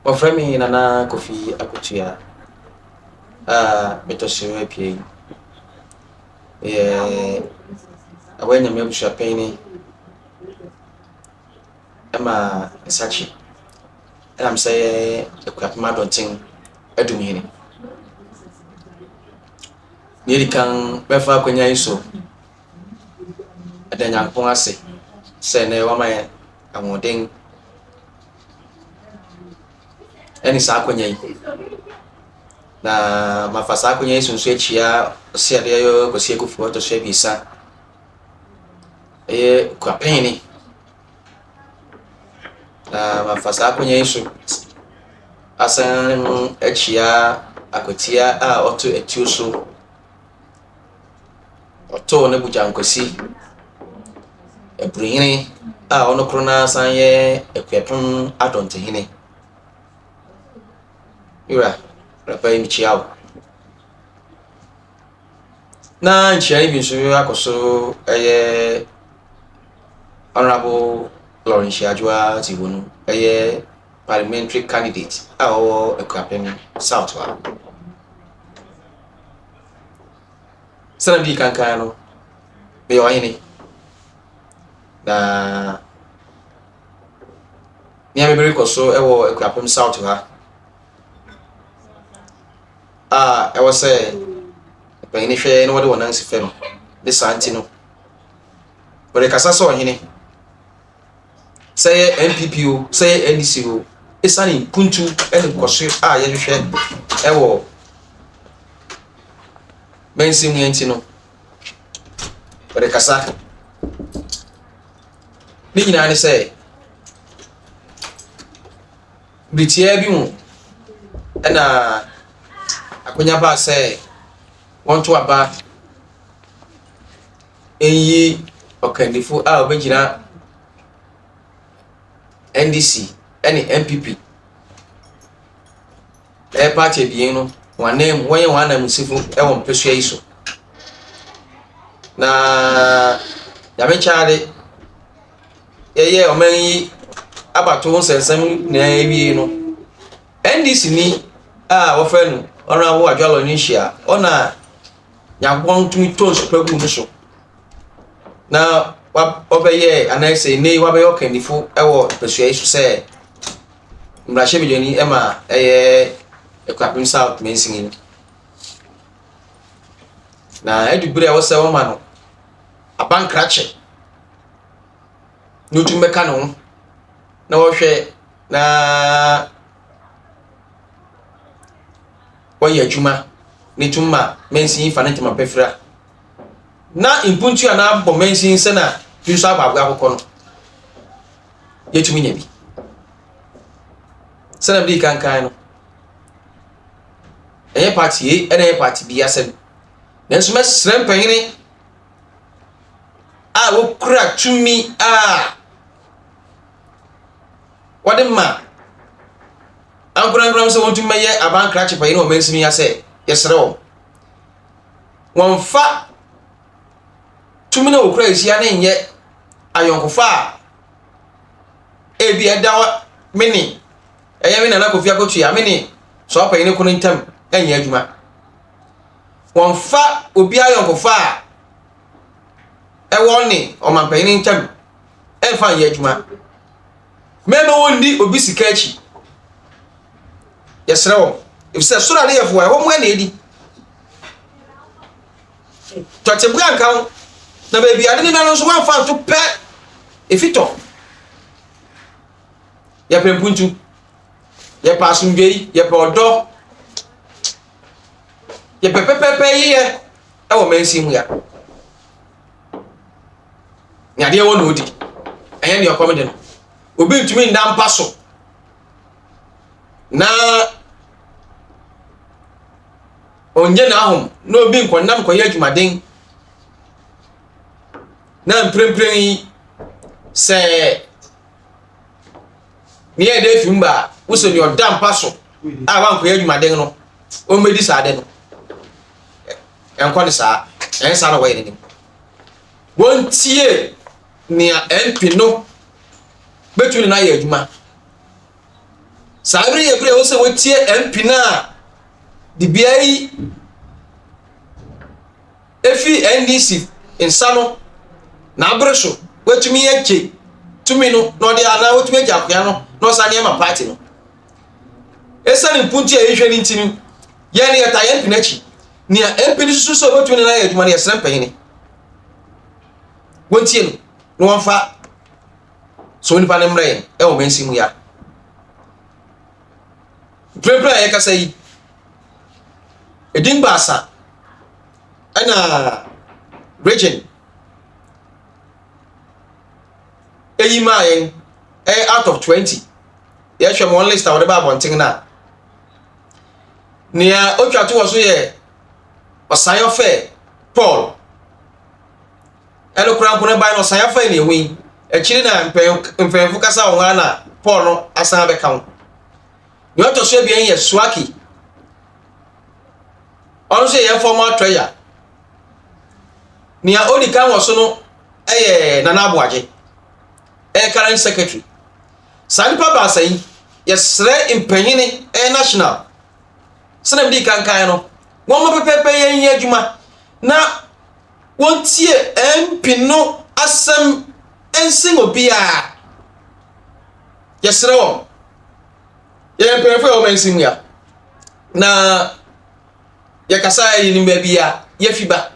Wɔfrɛ me Nana Kofi Akotoa metɔsoro apie awanya me abusuapɛn ni ɛma sachi ɛnam sɛ Akuapem Adumhene ne kan bɛfa akwanya yi so ɛda Nyankopɔn ase sɛ ne wama yɛ ahoɔden ɛne saa akwanya yi na mafa saa akwanya yi sunsu akyia ɔse adeɛ yɛ Kofi Akotoa II bisa ɛyɛ Akuapem ni na mafa saa akwanya yi so asan akyia akwatia a ɔto atuo so ɔto ne bujankwasi Aburi a ɔno korona san yɛ Akuapem Adontenhene Ira rapa yi michiao na nchiani bi nso akoso Honorable Lawrence Ajua Tiwonu parliamentary candidate a Akuapem South sana bi kankan no be yohene na ni amebere koso Akuapem South ɛwɔ sɛ panyin hwɛ no wɔde wɔnan si fɛ no de santi no wɔde kasa sɛ ɔhene sɛ yɛ MPP o sɛ yɛ NDC o esane puntu ɛne nkɔso a yɛhwehwɛ ɛwɔ MCE mu yɛnti no wɔde kasa ne nyinaa ne sɛ bitia bi mu ɛna akonya ba sɛ wɔn to aba eyi ɔkandifo a obegyina NDC ɛne MPP party ebien no wɔnam wɔyɛ wɔn anamsifo ɛwɔ mpɛsua yi so na yamekyade yɛyɛ ɔman yi abato nsɛnsɛm na ewie no NDC ni a wɔfɛ no Honorable Adwalo Nishia ona Nyankopɔn tumi tons pagu no so na wabɛyɛ anase nei wabɛyɛ ɔkandifo ɛwɔ mpɛsua yi so sɛ mmarahyɛ bidwani ɛma Akuapem South MCE na adubere a wɔsɛ wɔma no abankrache no tumi bɛka no na wɔhwɛ na wɔyɛ adwuma ne tumma MCE fa ne tema pɛfra na impuntu ana bɔ MCE sɛ na nso ababwa akokɔ no yɛtumi nya bi sɛ na bi kankan no ɛyɛ party ɛna ɛyɛ party bi asɛm nanso mɛsrɛ mpanyini a wɔkura tumi a wɔde ma ankorankram sɛ wɔntumi mayɛ abankrache panyini wɔ MCE ya sɛ yɛsrɛ wɔn fa tumi na wɔkura esia ne nyɛ ayɔnkofa a ebi ɛda mini ɛyɛ me Nana Kofi Akotoa mini so apanyini ko no ntam ɛnyɛ adwuma wɔn fa obi ayɔnkofa a ɛwɔ ne ɔmampanyini ntam ɛmfa nyɛ adwuma mɛmɛ wɔndi obi sika akyi yɛsrɛ wɔn efisɛ soro ade yɛfo a wɔn mu ɛna edi tɔte bua nkan na baabi ade ne nano nso wɔmfa nto pɛ efitɔ yɛpɛ mpuntu yɛpɛ asomdwei yɛpɛ ɔdɔ yɛpɛ pɛpɛpɛ yiyɛ ɛwɔ MCE mu ya nyadeɛ wɔ na odi ɛyɛ ne ɔkɔm de no obi ntumi nda mpa so na onye na ahom na obi nkɔnam kɔyɛ adwumaden na mprempren yi sɛ ne yɛ de fimba wosɛ ne ɔda mpa so a wankɔyɛ adwumaden no ɔmmɛdi saa de no ɛnkɔ ne saa ɛyɛ saa na wɔyɛ ne nim wɔntie nea MP no betumi na yɛ adwuma Sabri ebre wo se wotie MP na di biai efi NDC insano na abreso wetumi yake tumi no no de ana wetumi yake akoya no no sane ma party no esani mpunti e hwe ni ntini ye ne yeta MP na chi ni MP ni susu so wetumi na ya dwuma ne yesran panyin wontie no no wonfa so nipa ne mre e o mensi mu ya prepare ya kasa yi edin basa ana region eyimayen out of 20 ya hwem one list awde ba abonten na nia otwato wo so ye osayo fe Paul elo krampo ne bai no osayo fe na ewi ekiri na mpenfu kasa wo na Paul no asan be kan ni oto so ebien ye Swaki onu se ye former treasurer nia oni kan wo so no Nana Abuaje current secretary sanpa ba sai yesre impanyine national sanam di kankan no won mo pepepe yen adwuma na won tie MP no asem ensin obi a yesre won yen pepepe o mensin ya na yakasa yi ni ba bia yafiba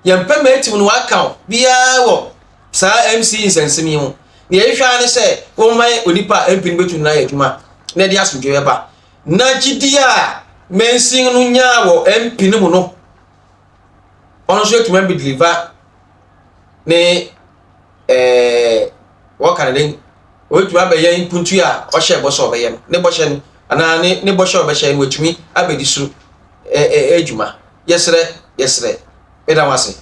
yen pema etim no account bia wo sa MCE nsensemi ho ne yehwa ne se wo man onipa MP betu na yadwuma na de asodwe ba na gidi a mensin no nya wo MP no mu no ono so etuma bi deliver ne wo kan den o etuma be yan puntu a o hye bo so be ye ne bo hye no ana ne bo hye o be hye no wetumi abedi su adwuma yesre eda wase